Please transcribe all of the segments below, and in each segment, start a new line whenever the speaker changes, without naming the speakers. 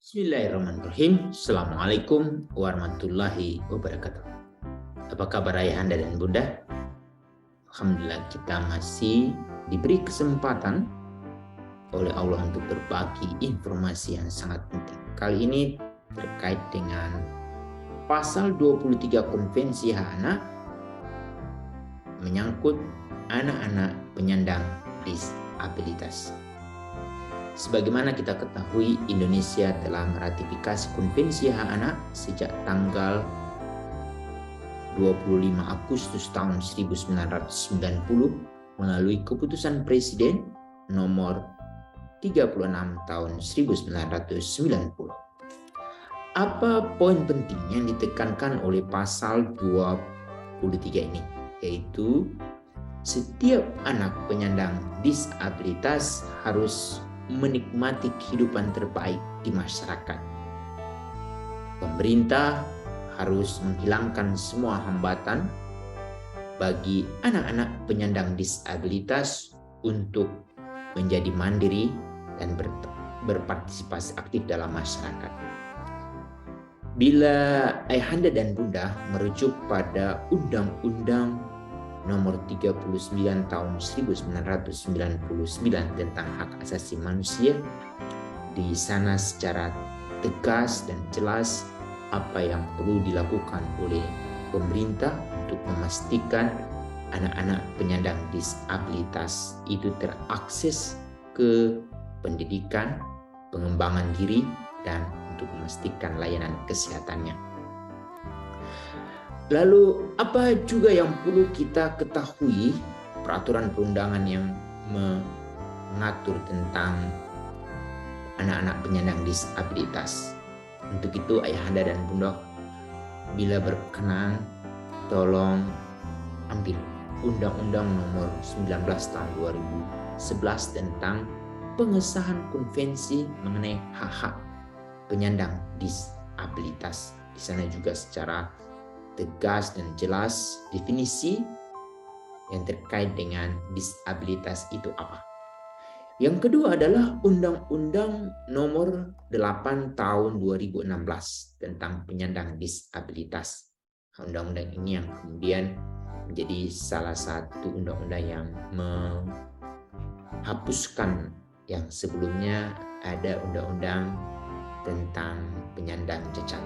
Bismillahirrahmanirrahim. Assalamualaikum warahmatullahi wabarakatuh. Apa kabar ayahanda dan bunda? Alhamdulillah kita masih diberi kesempatan oleh Allah untuk berbagi informasi yang sangat penting. Kali ini terkait dengan pasal 23 Konvensi Hak Anak menyangkut anak-anak penyandang disabilitas. Sebagaimana kita ketahui, Indonesia telah meratifikasi Konvensi Hak Anak sejak tanggal 25 Agustus tahun 1990 melalui keputusan Presiden nomor 36 tahun 1990. Apa poin penting yang ditekankan oleh pasal 23 ini? Yaitu setiap anak penyandang disabilitas harus menikmati kehidupan terbaik di masyarakat. Pemerintah harus menghilangkan semua hambatan bagi anak-anak penyandang disabilitas untuk menjadi mandiri dan berpartisipasi aktif dalam masyarakat. Bila ayahanda dan bunda merujuk pada Undang-Undang nomor 39 tahun 1999 tentang hak asasi manusia, di sana secara tegas dan jelas apa yang perlu dilakukan oleh pemerintah untuk memastikan anak-anak penyandang disabilitas itu terakses ke pendidikan, pengembangan diri, dan untuk memastikan layanan kesehatannya. Lalu apa juga yang perlu kita ketahui peraturan perundangan yang mengatur tentang anak-anak penyandang disabilitas? Untuk itu ayahanda dan bunda bila berkenan tolong ambil Undang-Undang nomor 19 tahun 2011 tentang pengesahan konvensi mengenai hak-hak penyandang disabilitas. Di sana juga secara tegas dan jelas definisi yang terkait dengan disabilitas itu apa. Yang kedua adalah Undang-Undang nomor 8 tahun 2016 tentang penyandang disabilitas. Undang-undang ini yang kemudian menjadi salah satu undang-undang yang menghapuskan yang sebelumnya ada undang-undang tentang penyandang cacat.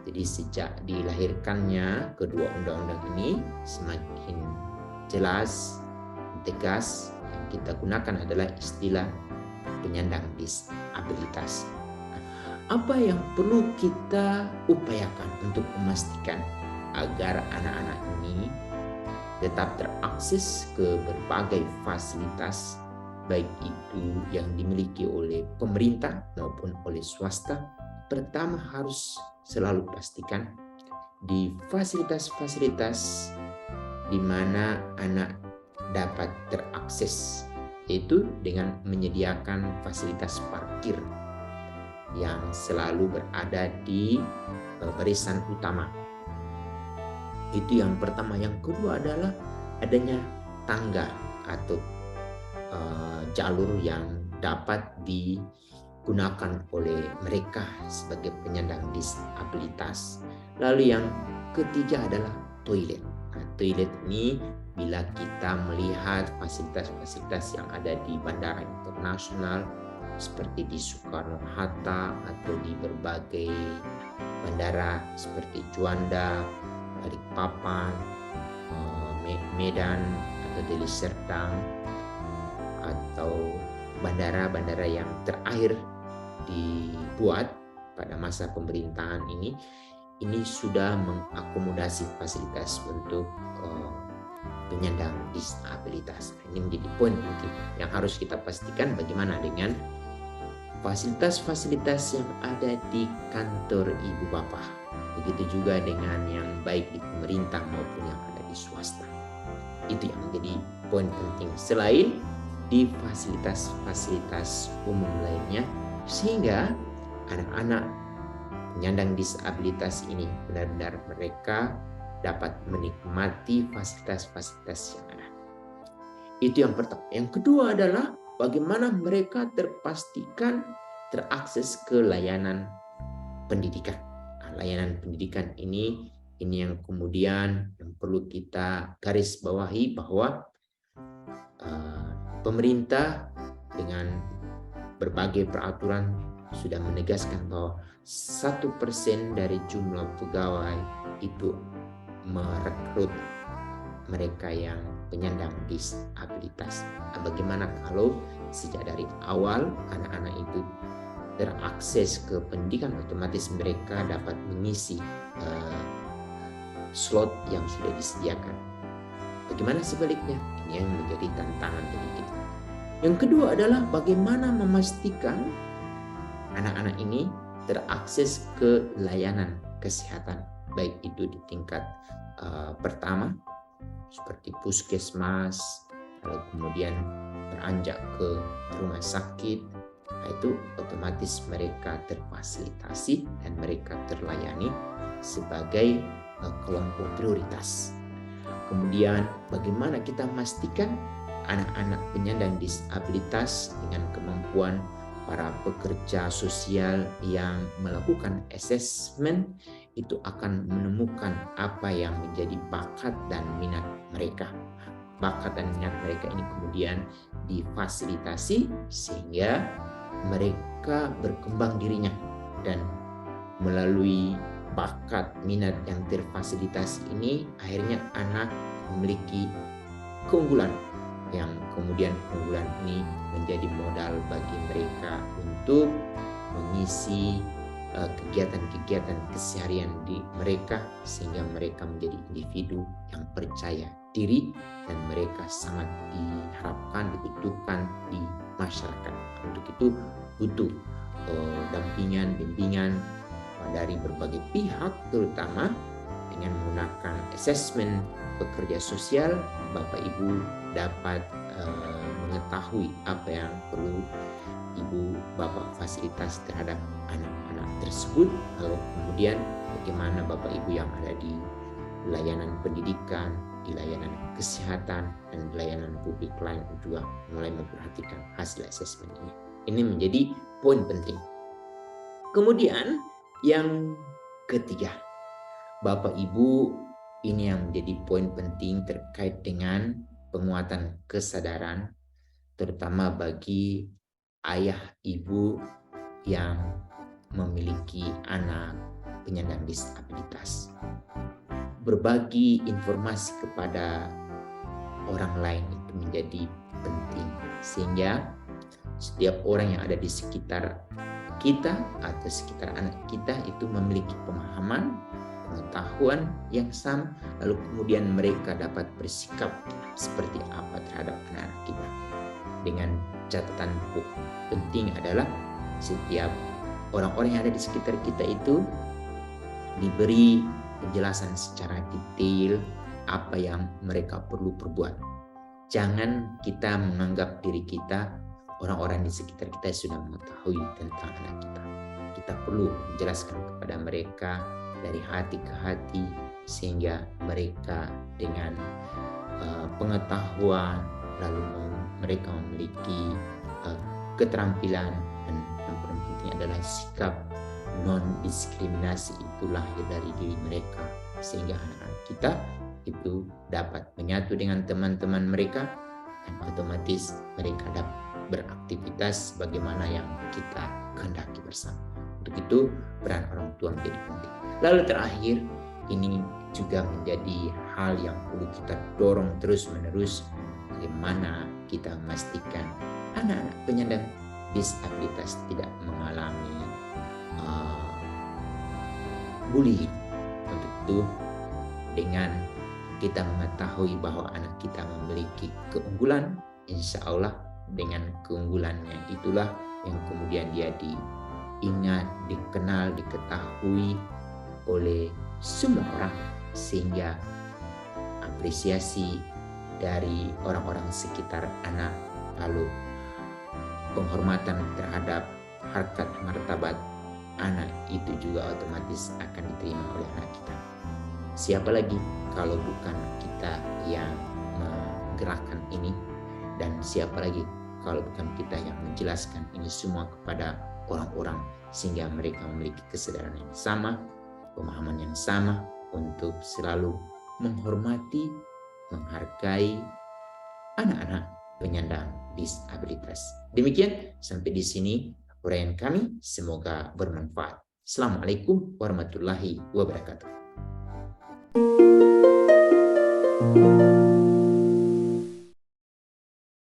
Jadi sejak dilahirkannya kedua undang-undang ini semakin jelas, tegas, yang kita gunakan adalah istilah penyandang disabilitas. Apa yang perlu kita upayakan untuk memastikan agar anak-anak ini tetap terakses ke berbagai fasilitas, baik itu yang dimiliki oleh pemerintah maupun oleh swasta? Pertama, harus selalu pastikan di fasilitas-fasilitas di mana anak dapat terakses, yaitu dengan menyediakan fasilitas parkir yang selalu berada di barisan utama. Itu yang pertama. Yang kedua adalah adanya tangga atau jalur yang dapat digunakan oleh mereka sebagai penyandang disabilitas. Lalu yang ketiga adalah toilet. Toilet ini bila kita melihat fasilitas-fasilitas yang ada di bandara internasional seperti di Soekarno-Hatta atau di berbagai bandara seperti Juanda, Balikpapan, Medan atau Deli Serdang, atau bandara-bandara yang terakhir dibuat pada masa pemerintahan ini sudah mengakomodasi fasilitas untuk penyandang disabilitas. Ini menjadi poin penting yang harus kita pastikan. Bagaimana dengan fasilitas-fasilitas yang ada di kantor ibu bapak, begitu juga dengan yang baik di pemerintah maupun yang ada di swasta. Itu yang menjadi poin penting, selain di fasilitas-fasilitas umum lainnya, sehingga anak-anak penyandang disabilitas ini benar-benar mereka dapat menikmati fasilitas-fasilitas yang ada. Itu yang pertama. Yang kedua adalah bagaimana mereka terpastikan terakses ke layanan pendidikan. Nah, layanan pendidikan ini yang kemudian yang perlu kita garis bawahi bahwa pemerintah dengan berbagai peraturan sudah menegaskan bahwa 1% dari jumlah pegawai itu merekrut mereka yang penyandang disabilitas. Nah, bagaimana kalau sejak dari awal anak-anak itu terakses ke pendidikan, otomatis mereka dapat mengisi slot yang sudah disediakan. Bagaimana sebaliknya? Ini yang menjadi tantangan bagi kita. Yang kedua adalah bagaimana memastikan anak-anak ini terakses ke layanan kesehatan, baik itu di tingkat pertama seperti puskesmas, lalu kemudian beranjak ke rumah sakit. Nah, itu otomatis mereka terfasilitasi dan mereka terlayani sebagai kelompok prioritas. Kemudian bagaimana kita memastikan anak-anak penyandang disabilitas dengan kemampuan para pekerja sosial yang melakukan asesmen itu akan menemukan apa yang menjadi bakat dan minat mereka. Bakat dan minat mereka ini kemudian difasilitasi sehingga mereka berkembang dirinya, dan melalui bakat minat yang terfasilitasi ini akhirnya anak memiliki keunggulan yang kemudian keunggulan ini menjadi modal bagi mereka untuk mengisi kegiatan-kegiatan keseharian di mereka, sehingga mereka menjadi individu yang percaya diri dan mereka sangat diharapkan, dibutuhkan di masyarakat. Untuk itu butuh dampingan, bimbingan dari berbagai pihak, terutama dengan menggunakan asesmen pekerja sosial. Bapak Ibu dapat mengetahui apa yang perlu Ibu Bapak fasilitas terhadap anak-anak tersebut. Lalu kemudian bagaimana Bapak Ibu yang ada di layanan pendidikan, di layanan kesehatan, dan di layanan publik lain juga mulai memperhatikan hasil asesmen ini. Ini menjadi poin penting. Kemudian yang ketiga, Bapak Ibu, ini yang menjadi poin penting terkait dengan penguatan kesadaran, terutama bagi ayah ibu yang memiliki anak penyandang disabilitas. Berbagi informasi kepada orang lain itu menjadi penting, sehingga setiap orang yang ada di sekitar kita atau sekitar anak kita itu memiliki pemahaman, pengetahuan yang sama, lalu kemudian mereka dapat bersikap seperti apa terhadap anak-anak kita. Dengan catatan penting adalah setiap orang-orang yang ada di sekitar kita itu diberi penjelasan secara detail apa yang mereka perlu perbuat. Jangan kita menganggap diri kita, orang-orang di sekitar kita sudah mengetahui tentang anak kita. Kita perlu menjelaskan kepada mereka dari hati ke hati, sehingga mereka dengan pengetahuan, lalu mereka memiliki keterampilan, dan yang paling penting adalah sikap non-diskriminasi itu lahir dari diri mereka, sehingga anak-anak kita itu dapat menyatu dengan teman-teman mereka, dan otomatis mereka dapat beraktivitas bagaimana yang kita kehendaki bersama. Untuk itu peran orang tua menjadi penting. Lalu terakhir, ini juga menjadi hal yang perlu kita dorong terus-menerus, bagaimana kita memastikan anak-anak penyandang disabilitas tidak mengalami bullying. Untuk itu dengan kita mengetahui bahwa anak kita memiliki keunggulan, insya Allah dengan keunggulannya itulah yang kemudian dia diingat, dikenal, diketahui oleh semua orang, sehingga apresiasi dari orang-orang sekitar anak, lalu penghormatan terhadap harkat martabat anak itu juga otomatis akan diterima oleh anak kita. Siapa lagi kalau bukan kita yang menggerakkan ini, dan siapa lagi kalau bukan kita yang menjelaskan ini semua kepada orang-orang sehingga mereka memiliki kesadaran yang sama, pemahaman yang sama untuk selalu menghormati, menghargai anak-anak penyandang disabilitas. Demikian sampai di sini uraian kami, semoga bermanfaat. Assalamualaikum warahmatullahi wabarakatuh.